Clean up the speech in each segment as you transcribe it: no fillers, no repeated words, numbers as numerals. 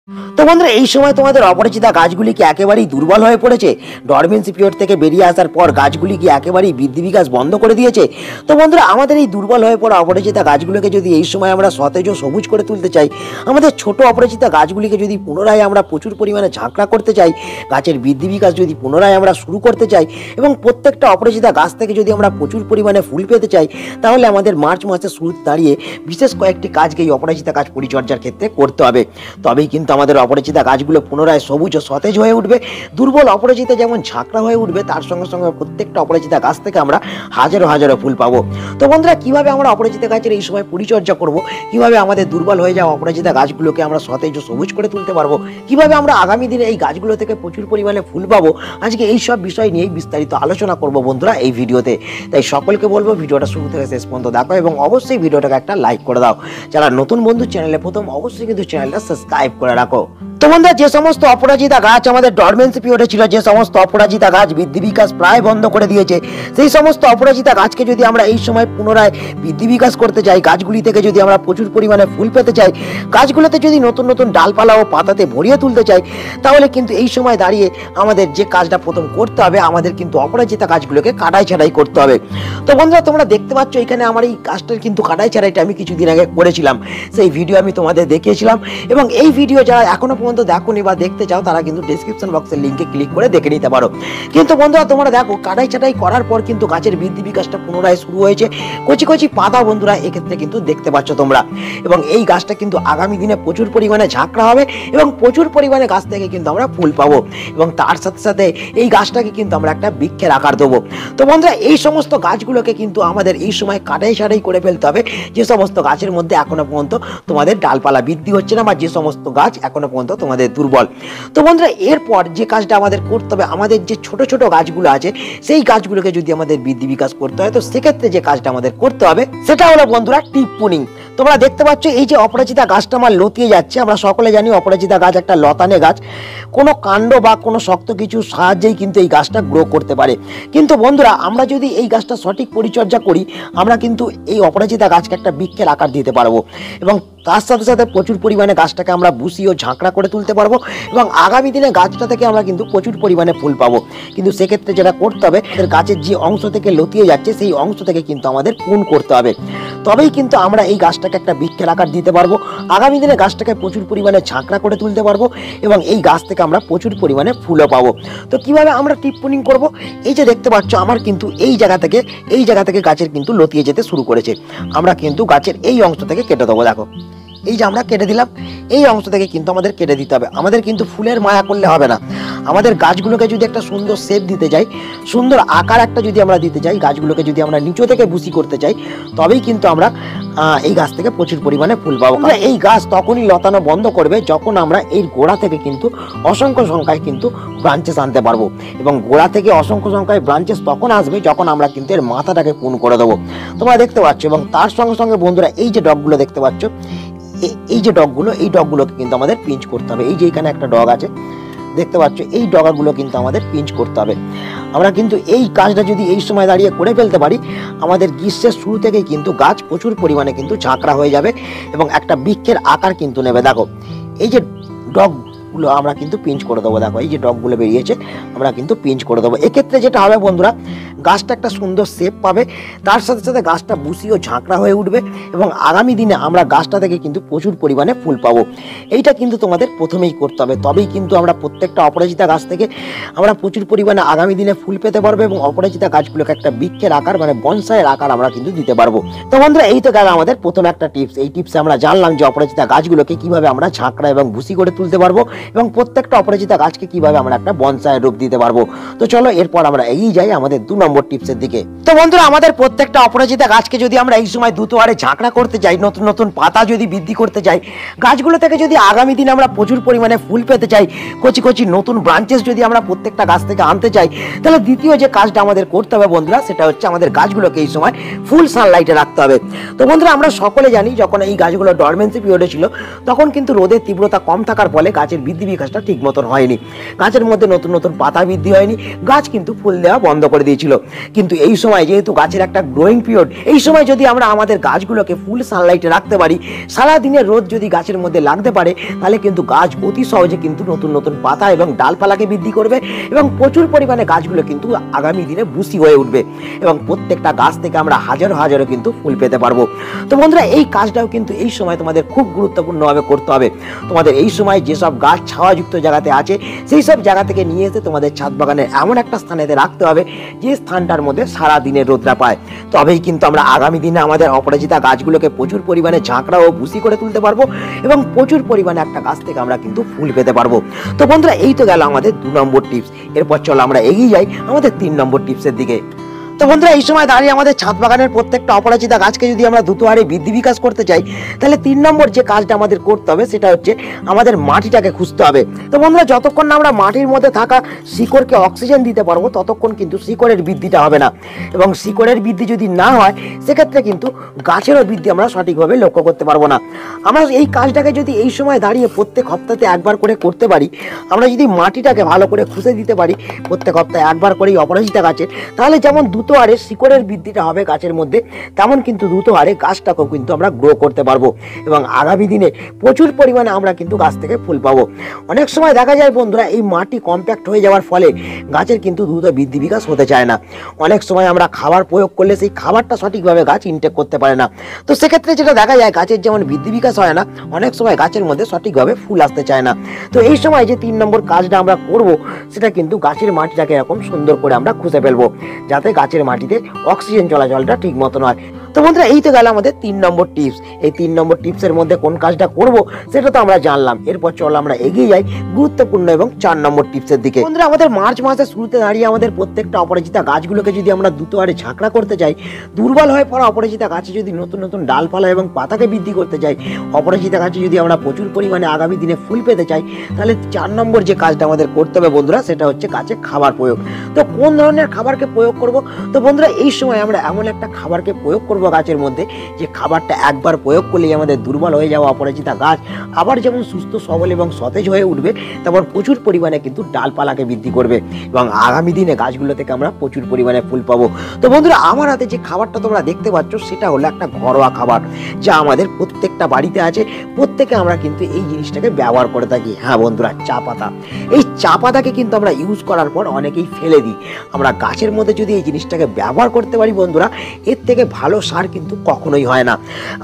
তো বন্ধুরা এই সময় তোমাদের অপরাজিতা গাছগুলি কি একেবারেই দুর্বল হয়ে পড়েছে? ডরমেন্সি পিরিয়ড থেকে বেরিয়ে আসার পর গাছগুলি কি একেবারেই বৃদ্ধি বিকাশ বন্ধ করে দিয়েছে? তো বন্ধুরা আমাদের এই দুর্বল হয়ে পড়া অপরাজিতা গাছগুলোকে যদি এই সময় আমরা সতেজ ও সবুজ করে তুলতে চাই, আমাদের ছোট অপরাজিতা গাছগুলিকে যদি পুনরায় আমরা প্রচুর পরিমাণে ঝাঁকড়া করতে চাই, গাছের বৃদ্ধি বিকাশ যদি পুনরায় আমরা শুরু করতে চাই এবং প্রত্যেকটা অপরাজিতা গাছ থেকে যদি আমরা প্রচুর পরিমাণে ফুল পেতে চাই, তাহলে আমাদের মার্চ মাসের শুরুতে দাঁড়িয়ে বিশেষ কয়েকটি কাজকে এই অপরাজিতা গাছ পরিচর্যার ক্ষেত্রে করতে হবে। তবেই কিন্তু আমাদের অপরাজিতা গাছগুলো পুনরায় সবুজ ও সতেজ হয়ে উঠবে। দুর্বল অপরাজিতা যেমন ঝাঁকড়া হয়ে উঠবে, তার সঙ্গে সঙ্গে প্রত্যেকটা অপরাজিতা গাছ থেকে আমরা হাজারো হাজারো ফুল পাবো। তো বন্ধুরা কিভাবে আমরা অপরাজিতা গাছের এই সময় পরিচর্যা করব, কিভাবে আমাদের দুর্বল হয়ে যাওয়া অপরাজিতা গাছগুলোকে আমরা সতেজ ও সবুজ করে তুলতে পারবো, কিভাবে আমরা আগামী দিনে এই গাছগুলো থেকে প্রচুর পরিমাণে ফুল পাবো, আজকে এই সব বিষয় নিয়ে বিস্তারিত আলোচনা করব বন্ধুরা এই ভিডিওতে। তাই সকলকে বলবো ভিডিওটা শুরু থেকে শেষ পর্যন্ত দেখো এবং অবশ্যই ভিডিওটাকে একটা লাইক করে দাও। যারা নতুন বন্ধু চ্যানেলে প্রথম, অবশ্যই কিন্তু চ্যানেলটা সাবস্ক্রাইব করে রাখো। তো বন্ধুরা যে সমস্ত অপরাজিতা গাছ আমাদের ডরমেন্সি পিরিয়ডে ছিল, যে সমস্ত অপরাজিতা গাছ বৃদ্ধি বিকাশ প্রায় বন্ধ করে দিয়েছে, সেই সমস্ত অপরাজিতা গাছকে যদি আমরা এই সময় পুনরায় বৃদ্ধি বিকাশ করতে চাই, গাছগুলি থেকে যদি আমরা প্রচুর পরিমাণে ফুল পেতে চাই, গাছগুলোতে যদি নতুন নতুন ডালপালা ও পাতাতে ভরিয়ে তুলতে চাই, তাহলে কিন্তু এই সময় দাঁড়িয়ে আমাদের যে কাজটা প্রথম করতে হবে, আমাদের কিন্তু অপরাজিতা গাছগুলোকে কাটাই ছাড়াই করতে হবে। তো বন্ধুরা তোমরা দেখতে পাচ্ছ এখানে আমার এই গাছটার কিন্তু কাটাই ছাড়াইটা আমি কিছুদিন আগে করেছিলাম, সেই ভিডিও আমি তোমাদের দেখিয়েছিলাম এবং এই ভিডিও যারা এখনো পর্যন্ত দেখোনি বা দেখতে চাও তারা কিন্তু ডেসক্রিপশন বক্সের লিংকে ক্লিক করে দেখে নিতে পারো। কিন্তু বন্ধুরা তোমরা দেখো কাটাই ছাটাই করার পর কিন্তু গাছের বৃদ্ধি বিকাশটা পুনরায় শুরু হয়েছে। কচি কচি পাতা বন্ধুরা এক্ষেত্রে কিন্তু দেখতে পাচ্ছ তোমরা, এবং এই গাছটা কিন্তু আগামী দিনে প্রচুর পরিমাণে ঝাঁকড়া হবে এবং প্রচুর পরিমাণে গাছ থেকে কিন্তু আমরা ফুল পাবো এবং তার সাথে সাথে এই গাছটাকে কিন্তু আমরা একটা বৃক্ষের আকার দেবো। তো বন্ধুরা এই সমস্ত গাছগুলোকে কিন্তু আমাদের এই সময় কাটাই ছাটাই করে ফেলতে হবে, যে সমস্ত গাছের মধ্যে এখনো পর্যন্ত তোমাদের ডালপালা বৃদ্ধি হচ্ছে না বা যে সমস্ত গাছ এখনো পর্যন্ত তোমাদের দুর্বল। তো বন্ধুরা এরপর যে কাজটা আমাদের করতে হবে, আমাদের যে ছোট ছোট গাছগুলো আছে সেই গাছগুলোকে যদি আমাদের বৃদ্ধি বিকাশ করতে হয়, তো সেক্ষেত্রে যে কাজটা আমাদের করতে হবে সেটা হলো বন্ধুরা টিপ পুনিং। তোমরা দেখতে পাচ্ছ এই যে অপরাজিতা গাছটা আমার লতিয়ে যাচ্ছে। আমরা সকলে জানি অপরাজিতা গাছ একটা লতানে গাছ, কোনো কাণ্ড বা কোনো শক্ত কিছু সাহায্যেই কিন্তু এই গাছটা গ্রো করতে পারে। কিন্তু বন্ধুরা আমরা যদি এই গাছটা সঠিক পরিচর্যা করি, আমরা কিন্তু এই অপরাজিতা গাছকে একটা বৃক্ষের আকার দিতে পারবো এবং তার সাথে সাথে প্রচুর পরিমাণে গাছটাকে আমরা বুসিয়ে ও ঝাঁকড়া করে তুলতে পারবো এবং আগামী দিনে গাছটা থেকে আমরা কিন্তু প্রচুর পরিমাণে ফুল পাবো। কিন্তু সেক্ষেত্রে যেটা করতে হবে, গাছের যে অংশ থেকে লতিয়ে যাচ্ছে সেই অংশ থেকে কিন্তু আমাদের পুন করতে হবে, তবেই কিন্তু আমরা এই গাছটাকে একটা বৃক্ষের আকার দিতে পারবো। আগামী দিনে গাছটাকে প্রচুর পরিমাণে ঝাঁকড়া করে তুলতে পারবো এবং এই গাছ থেকে আমরা প্রচুর পরিমাণে ফুলও পাবো। তো কিভাবে আমরা টিপ পুনিং করবো, এই যে দেখতে পাচ্ছ আমার কিন্তু এই জায়গা থেকে গাছের কিন্তু লতিয়ে যেতে শুরু করেছে। আমরা কিন্তু গাছের এই অংশ থেকে কেটে দেবো। দেখো এই যে আমরা কেটে দিলাম, এই অংশ থেকে কিন্তু আমাদের কেটে দিতে হবে। আমাদের কিন্তু ফুলের মায়া করলে হবে না, আমাদের গাছগুলোকে যদি একটা সুন্দর শেপ দিতে চাই, সুন্দর আকার একটা যদি আমরা দিতে চাই, গাছগুলোকে যদি আমরা নিচু থেকে বুসি করতে চাই, তবেই কিন্তু আমরা এই গাছ থেকে প্রচুর পরিমাণে ফুল পাবো। এই গাছ তখনই লতানো বন্ধ করবে যখন আমরা এই গোড়া থেকে কিন্তু অসংখ্য সংখ্যায় কিন্তু ব্রাঞ্চেস আনতে পারবো, এবং গোড়া থেকে অসংখ্য সংখ্যায় ব্রাঞ্চেস তখন আসবে যখন আমরা কিন্তু এর মাথাটাকে পুন করে দেবো। তোমরা দেখতে পাচ্ছ, এবং তার সঙ্গে সঙ্গে বন্ধুরা এই যে ডগগুলো দেখতে পাচ্ছ, এই যে ডগগুলো, এই ডগগুলোকে কিন্তু আমাদের পিঞ্চ করতে হবে। এই যে এখানে একটা ডগ আছে দেখতে পাচ্ছ, এই ডগাগুলো কিন্তু আমাদের পিঞ্চ করতে হবে। আমরা কিন্তু এই কাজটা যদি এই সময় দাঁড়িয়ে করে ফেলতে পারি, আমাদের গ্রীষ্মের শুরু থেকেই কিন্তু গাছ প্রচুর পরিমাণে কিন্তু ঝাঁকড়া হয়ে যাবে এবং একটা বৃক্ষের আকার কিন্তু নেবে। দেখো এই যে ডগগুলো আমরা কিন্তু পিঞ্চ করে দেবো। দেখো এই যে ডগগুলো বেরিয়েছে, আমরা কিন্তু পিঞ্চ করে দেবো। এক্ষেত্রে যেটা হবে বন্ধুরা, গাছটা একটা সুন্দর শেপ পাবে, তার সাথে সাথে গাছটা বুসি ও ঝাঁকড়া হয়ে উঠবে এবং আগামী দিনে আমরা গাছটা থেকে কিন্তু প্রচুর পরিমাণে ফুল পাবো। এইটা কিন্তু তোমাদের প্রথমেই করতে হবে, তবেই কিন্তু আমরা প্রত্যেকটা অপরাজিতা গাছ থেকে আমরা প্রচুর পরিমাণে আগামী দিনে ফুল পেতে পারবো এবং অপরাজিতা গাছগুলোকে একটা বৃক্ষের আকার মানে বনসাইয়ের আকার আমরা কিন্তু দিতে পারবো। তো বন্ধুরা এই তো গেল আমাদের প্রথম একটা টিপস। এই টিপসে আমরা জানলাম যে অপরাজিতা গাছগুলোকে কিভাবে আমরা ঝাঁকড়া এবং বুসি করে তুলতে পারবো এবং প্রত্যেকটা অপরাজিতা গাছকে কিভাবে আমরা একটা বনসাইয়ের রূপ দিতে পারবো। তো চলো এরপর আমরা এগিয়ে যাই আমাদের 2 নম্বর টিপসের দিকে। তো বন্ধুরা আমাদের প্রত্যেকটা অপরাজিতা গাছকে যদি আমরা এই সময় দ্রুত হারে ঝাঁকড়া করতে চাই, নতুন নতুন পাতা যদি বৃদ্ধি করতে চাই, গাছগুলো থেকে যদি আগামী দিনে আমরা প্রচুর পরিমাণে ফুল পেতে চাই, কচি কচি নতুন ব্রাঞ্চেস যদি আমরা প্রত্যেকটা গাছ থেকে আনতে চাই, তাহলে দ্বিতীয় যে কাজটা আমাদের করতে হবে বন্ধুরা, সেটা হচ্ছে আমাদের গাছগুলোকে এই সময় ফুল সানলাইটে রাখতে হবে। তো বন্ধুরা আমরা সকলে জানি যখন এই গাছগুলো ডরমেন্সি পিরিয়ডে ছিল, তখন কিন্তু রোদের তীব্রতা কম থাকার ফলে গাছের বৃদ্ধি বিকাশটা ঠিক মতন হয়নি, গাছের মধ্যে নতুন নতুন পাতা বৃদ্ধি হয়নি, গাছ কিন্তু ফুল দেওয়া বন্ধ করে দিয়েছিল। কিন্তু এই সময় যেহেতু গাছের একটা গ্রোয়িং পিরিয়ড, এই সময় যদি আমরা আমাদের গাছগুলোকে ফুল সানলাইটে রাখতে পারি, সারাদিনের রোদ যদি গাছের মধ্যে লাগতে পারে, তাহলে কিন্তু গাছ অতি সহজে কিন্তু নতুন নতুন পাতা এবং ডালপালাকে বৃদ্ধি করবে এবং প্রচুর পরিমাণে গাছগুলো কিন্তু আগামী দিনে বুশি হয়ে উঠবে এবং প্রত্যেকটা গাছ থেকে আমরা হাজারো হাজারো কিন্তু ফুল পেতে পারবো। তো বন্ধুরা, এই কাজটাও কিন্তু এই সময় তোমাদের খুব গুরুত্বপূর্ণভাবে করতে হবে। তোমাদের এই সময় যেসব গাছ ছাওয়াযুক্ত জায়গাতে আছে, সেই সব জায়গা থেকে নিয়ে এসে তোমাদের ছাদ বাগানের এমন একটা স্থানেতে রাখতে হবে যে স্থানটার মধ্যে সারা দিনের রোদটা পায়। তবেই কিন্তু আমরা আগামী দিনে আমাদের অপরাজিতা গাছগুলোকে প্রচুর পরিমাণে ঝাঁকড়া ও বুশি করে তুলতে পারবো এবং প্রচুর পরিমাণে একটা গাছ থেকে আমরা কিন্তু ফুল পেতে পারবো। তো বন্ধুরা, এই তো গেল আমাদের 2 নম্বর টিপস। এরপর চলো আমরা এগিয়ে যাই আমাদের 3 নম্বর টিপসের দিকে। তো বন্ধুরা, এই সময় দাঁড়িয়ে আমাদের ছাদ বাগানের প্রত্যেকটা অপরাজিতা গাছকে যদি আমরা দ্রুত হারে বৃদ্ধি বিকাশ করতে চাই, তাহলে 3 নম্বর যে কাজটা আমাদের করতে হবে সেটা হচ্ছে আমাদের মাটিটাকে খুঁজতে হবে। তো বন্ধুরা, যতক্ষণ না আমরা মাটির মধ্যে থাকা শিকড়কে অক্সিজেন দিতে পারবো, ততক্ষণ কিন্তু শিকড়ের বৃদ্ধিটা হবে না এবং শিকড়ের বৃদ্ধি যদি না হয়, সেক্ষেত্রে কিন্তু গাছেরও বৃদ্ধি আমরা সঠিকভাবে লক্ষ্য করতে পারবো না। আমরা এই কাজটাকে যদি এই সময় দাঁড়িয়ে প্রত্যেক সপ্তাহে একবার করে করতে পারি, আমরা যদি মাটিটাকে ভালো করে খুঁজে দিতে পারি প্রত্যেক সপ্তাহে একবার করেই অপরাজিতা গাছের, তাহলে যেমন দ্রুত হারে শিকড়ের বৃদ্ধিটা হবে গাছের মধ্যে, তেমন কিন্তু দ্রুত হারে গাছটাকেও কিন্তু আমরা গ্রো করতে পারবো এবং আগামী দিনে প্রচুর পরিমাণে আমরা কিন্তু গাছ থেকে ফুল পাবো। অনেক সময় দেখা যায় বন্ধুরা, এই মাটি কম্প্যাক্ট হয়ে যাওয়ার ফলে গাছের কিন্তু দ্রুত বৃদ্ধি বিকাশ হতে চায় না। অনেক সময় আমরা খাবার প্রয়োগ করলে সেই খাবারটা সঠিকভাবে গাছ ইনটেক করতে পারে না। তো সেক্ষেত্রে যেটা দেখা যায়, গাছের যেমন বৃদ্ধি বিকাশ হয় না, অনেক সময় গাছের মধ্যে সঠিকভাবে ফুল আসতে চায় না। তো এই সময় যে 3 নম্বর কাজটা আমরা করব, সেটা কিন্তু গাছের মাটিটাকে এরকম সুন্দর করে আমরা খুঁজে ফেলবো, যাতে গাছের মাটিতে অক্সিজেন চলাচলটা ঠিক মতন হয়। তো বন্ধুরা, এই তো গেল আমাদের 3 নম্বর টিপস। এই 3 নম্বর টিপসের মধ্যে কোন কাজটা করব সেটা তো আমরা জানলাম। এরপর চলো আমরা এগিয়ে যাই গুরুত্বপূর্ণ এবং 4 নম্বর টিপসের দিকে। বন্ধুরা, আমাদের মার্চ মাসের শুরুতে দাঁড়িয়ে আমাদের প্রত্যেকটা অপরাজিতা গাছগুলোকে যদি আমরা দ্রুত হারে ঝাঁকড়া করতে চাই, দুর্বল হয়ে পড়া অপরাজিতা গাছে যদি নতুন নতুন ডালপালা এবং পাতাকে বৃদ্ধি করতে চাই, অপরাজিতা গাছে যদি আমরা প্রচুর পরিমাণে আগামী দিনে ফুল পেতে চাই, তাহলে 4 নম্বর যে কাজটা আমাদের করতে হবে বন্ধুরা, সেটা হচ্ছে গাছে খাবার প্রয়োগ। তো কোন ধরনের খাবারকে প্রয়োগ করব? তো বন্ধুরা, এই সময় আমরা এমন একটা খাবারকে প্রয়োগ করব গাছের মধ্যে, যে খাবারটা একবার প্রয়োগ করলেই আমাদের দুর্বল হয়ে যাওয়া অপরাজিতা গাছ আবার যেমন সুস্থ সবল এবং সতেজ হয়ে উঠবে, তেমন প্রচুর পরিমাণে কিন্তু ডালপালাকে বৃদ্ধি করবে এবং আগামী দিনে গাছগুলো থেকে আমরা প্রচুর পরিমাণে ফুল পাবো। তো বন্ধুরা, আমার হাতে যে খাবারটা তোমরা দেখতে পাচ্ছ, সেটা হলো একটা ঘরোয়া খাবার, যা আমাদের প্রত্যেকটা বাড়িতে আছে। প্রত্যেকে আমরা কিন্তু এই জিনিসটাকে ব্যবহার করে থাকি। হ্যাঁ বন্ধুরা, চা পাতা। এই চা পাতাকে কিন্তু আমরা ইউজ করার পর অনেকেই ফেলে দিই। আমরা গাছের মধ্যে যদি এই জিনিসটাকে ব্যবহার করতে পারি বন্ধুরা, এর থেকে ভালো সার কিন্তু কখনোই হয় না।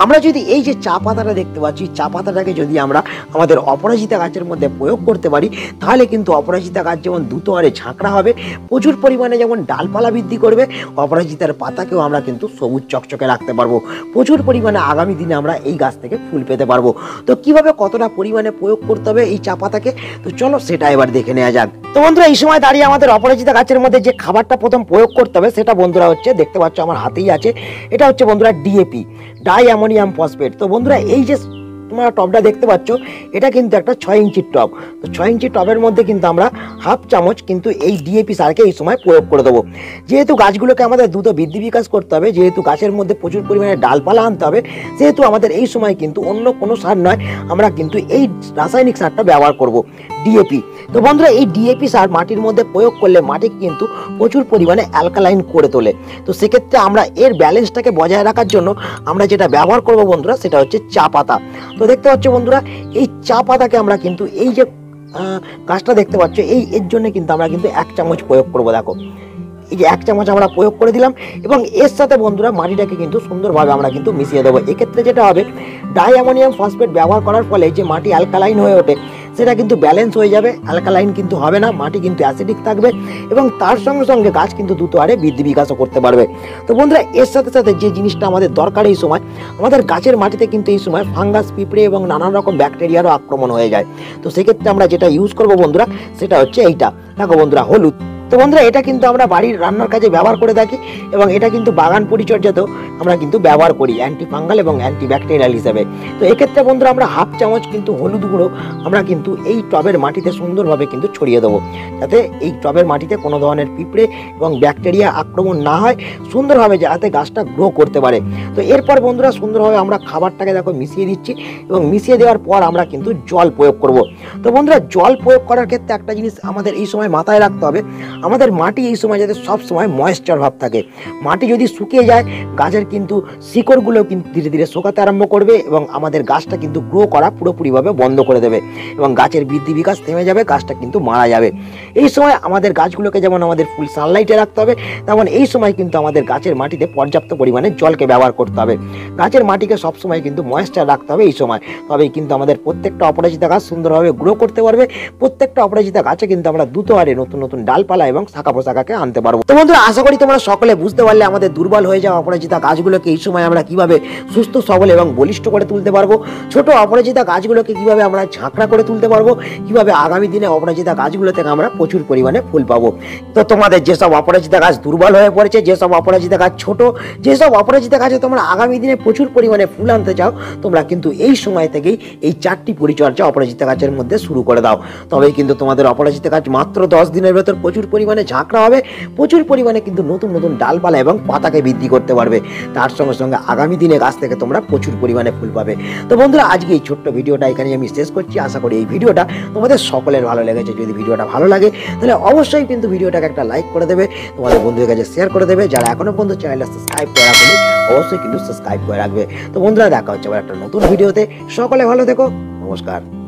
আমরা যদি এই যে চা পাতাটা দেখতে পাচ্ছি, চা পাতাটাকে যদি আমরা আমাদের অপরাজিতা গাছের মধ্যে প্রয়োগ করতে পারি, তাহলে কিন্তু অপরাজিতা গাছ যেমন দ্রুত হারে ঝাঁকড়া হবে, প্রচুর পরিমাণে যেমন ডালপালা বৃদ্ধি করবে, অপরাজিতার পাতাকেও আমরা কিন্তু সবুজ চকচকে রাখতে পারবো। প্রচুর পরিমাণে আগামী দিনে আমরা এই গাছ থেকে ফুল পেতে পারবো। তো কিভাবে কতটা পরিমাণে প্রয়োগ করতে হবে এই চা পাতাকে, তো চলো সেটা এবার দেখে নেওয়া যাক। তো বন্ধুরা, এই সময় দাঁড়িয়ে আমাদের অপরাজিতা গাছের মধ্যে যে খাবারটা প্রথম প্রয়োগ করতে হবে, সেটা বন্ধুরা হচ্ছে, দেখতে পাচ্ছ আমার হাতেই আছে, এটা হচ্ছে বন্ধুরা ডিএপি, ডাই অ্যামোনিয়াম ফসফেট। তো বন্ধুরা, এই যে তোমরা টবটা দেখতে পাচ্ছ, এটা কিন্তু একটা 6 ইঞ্চির টব। তো 6 ইঞ্চি টবের মধ্যে কিন্তু আমরা হাফ চামচ কিন্তু এই ডিএপি সারকে এই সময় প্রয়োগ করে দেবো। যেহেতু গাছগুলোকে আমাদের দ্রুত বৃদ্ধি বিকাশ করতে হবে, যেহেতু গাছের মধ্যে প্রচুর পরিমাণে ডালপালা আনতে হবে, সেহেতু আমাদের এই সময় কিন্তু অন্য কোনো সার নয়, আমরা কিন্তু এই রাসায়নিক সারটা ব্যবহার করব, ডিএপি। তো বন্ধুরা, এই ডিএপি সার মাটির মধ্যে প্রয়োগ করলে মাটি কিন্তু প্রচুর পরিমাণে অ্যালকালাইন করে তোলে। তো সেক্ষেত্রে আমরা এর ব্যালেন্সটাকে বজায় রাখার জন্য আমরা যেটা ব্যবহার করব বন্ধুরা, সেটা হচ্ছে চা পাতা। তো দেখতে পাচ্ছ বন্ধুরা, এই চা পাতাকে আমরা কিন্তু এই যে গাছটা দেখতে পাচ্ছ, এর জন্য কিন্তু আমরা কিন্তু 1 চামচ প্রয়োগ করব। দেখো, এই যে 1 চামচ আমরা প্রয়োগ করে দিলাম এবং এর সাথে বন্ধুরা মাটিটাকে কিন্তু সুন্দরভাবে আমরা কিন্তু মিশিয়ে দেবো। এক্ষেত্রে যেটা হবে, ডাই অ্যামোনিয়াম ফসফেট ব্যবহার করার ফলে যে মাটি অ্যালকালাইন হয়ে ওঠে, সেটা কিন্তু ব্যালেন্স হয়ে যাবে, অ্যালকালাইন কিন্তু হবে না, মাটি কিন্তু অ্যাসিডিক থাকবে এবং তার সঙ্গে সঙ্গে গাছ কিন্তু দ্রুত হারে বৃদ্ধি বিকাশও করতে পারবে। তো বন্ধুরা, এর সাথে সাথে যে জিনিসটা আমাদের দরকার এই সময়, আমাদের গাছের মাটিতে কিন্তু এই সময় ফাঙ্গাস, পিঁপড়ে এবং নানান রকম ব্যাকটেরিয়ারও আক্রমণ হয়ে যায়। তো সেক্ষেত্রে আমরা যেটা ইউজ করবো বন্ধুরা, সেটা হচ্ছে এইটা। দেখো বন্ধুরা, হলুদ। তো বন্ধুরা, এটা কিন্তু আমরা বাড়ির রান্নার কাজে ব্যবহার করে থাকি এবং এটা কিন্তু বাগান পরিচর্যাতেও আমরা কিন্তু ব্যবহার করি অ্যান্টি ফাঙ্গাল এবং অ্যান্টি ব্যাকটেরিয়াল হিসেবে। তো এক্ষেত্রে বন্ধুরা, আমরা হাফ চামচ কিন্তু হলুদ গুঁড়ো আমরা কিন্তু এই টবের মাটিতে সুন্দরভাবে কিন্তু ছড়িয়ে দেবো, যাতে এই টবের মাটিতে কোনো ধরনের পিঁপড়ে এবং ব্যাকটেরিয়া আক্রমণ না হয়, সুন্দরভাবে যাতে গাছটা গ্রো করতে পারে। তো এরপর বন্ধুরা, সুন্দরভাবে আমরা খাবারটাকে দেখো মিশিয়ে দিচ্ছি এবং মিশিয়ে দেওয়ার পর আমরা কিন্তু জল প্রয়োগ করব। তো বন্ধুরা, জল প্রয়োগ করার ক্ষেত্রে একটা জিনিস আমাদের এই সময় মাথায় রাখতে হবে, আমাদের মাটি এই সময় যাতে সব সময় ময়েশ্চার ভাব থাকে। মাটি যদি শুকিয়ে যায় গাছের কিন্তু শিকড়গুলো কিন্তু ধীরে ধীরে শুকাতে আরম্ভ করবে এবং আমাদের গাছটা কিন্তু গ্রো করা পুরোপুরিভাবে বন্ধ করে দেবে এবং গাছের বৃদ্ধি বিকাশ থেমে যাবে, গাছটা কিন্তু মারা যাবে। এই সময় আমাদের গাছগুলোকে যেমন আমাদের ফুল সানলাইটে রাখতে হবে, তেমন এই সময় কিন্তু আমাদের গাছের মাটিতে পর্যাপ্ত পরিমাণে জলকে ব্যবহার করতে হবে। গাছের মাটিকে সবসময় কিন্তু ময়েশ্চার রাখতে হবে এই সময়, তবেই কিন্তু আমাদের প্রত্যেকটা অপরাজিতা গাছ সুন্দরভাবে গ্রো করতে পারবে। প্রত্যেকটা অপরাজিতা গাছে কিন্তু আমরা দ্রুত হারে নতুন নতুন ডালপালা এবং শাখা পোশাকাকে আনতে পারবো। তো বন্ধুরা, আশা করি তোমরা সকলে বুঝতে পারলে আমাদের দুর্বল হয়ে যাওয়া অপরাজিতা গাছগুলোকে এই সময় আমরা কিভাবে সুস্থ সবল এবং বলিষ্ঠ করে তুলতে পারবো, ছোট অপরাজিতা গাছগুলোকে কিভাবে আমরা ঝাঁকড়া করে তুলতে পারবো, কিভাবে আগামী দিনে অপরাজিতা গাছগুলো থেকে আমরা প্রচুর পরিমাণে ফুল পাবো। তো তোমাদের যেসব অপরাজিতা গাছ দুর্বল হয়ে পড়েছে, যেসব অপরাজিতা গাছ ছোট, যেসব অপরাজিতা গাছে তোমরা আগামী দিনে প্রচুর পরিমাণে ফুল আনতে চাও, তোমরা কিন্তু এই সময় থেকেই এই 4টি পরিচর্যা অপরাজিতা গাছের মধ্যে শুরু করে দাও। তবেই কিন্তু তোমাদের অপরাজিতা গাছ মাত্র 10 দিনের ভেতর প্রচুর পরিমাণে ঝাঁকড়া হবে, প্রচুর পরিমাণে কিন্তু নতুন নতুন ডালপালা এবং পাতাকে বৃদ্ধি করতে পারবে। তার সঙ্গে সঙ্গে আগামী দিনে গাছ থেকে তোমরা প্রচুর পরিমাণে ফুল পাবে। তো বন্ধুরা, আজকে এই ছোট্ট ভিডিওটা এখানে আমি শেষ করছি। আশা করি এই ভিডিওটা তোমাদের সকলের ভালো লেগেছে। যদি ভিডিওটা ভালো লাগে তাহলে অবশ্যই কিন্তু ভিডিওটাকে একটা লাইক করে দেবে, তোমাদের বন্ধুদের কাছে শেয়ার করে দেবে। যারা এখনো পর্যন্ত চ্যানেলটা সাবস্ক্রাইব করে রাখেনি অবশ্যই কিন্তু সাবস্ক্রাইব করে রাখবে। তো বন্ধুরা, দেখা হচ্ছে আবার একটা নতুন ভিডিওতে। সকলে ভালো থেকো, নমস্কার।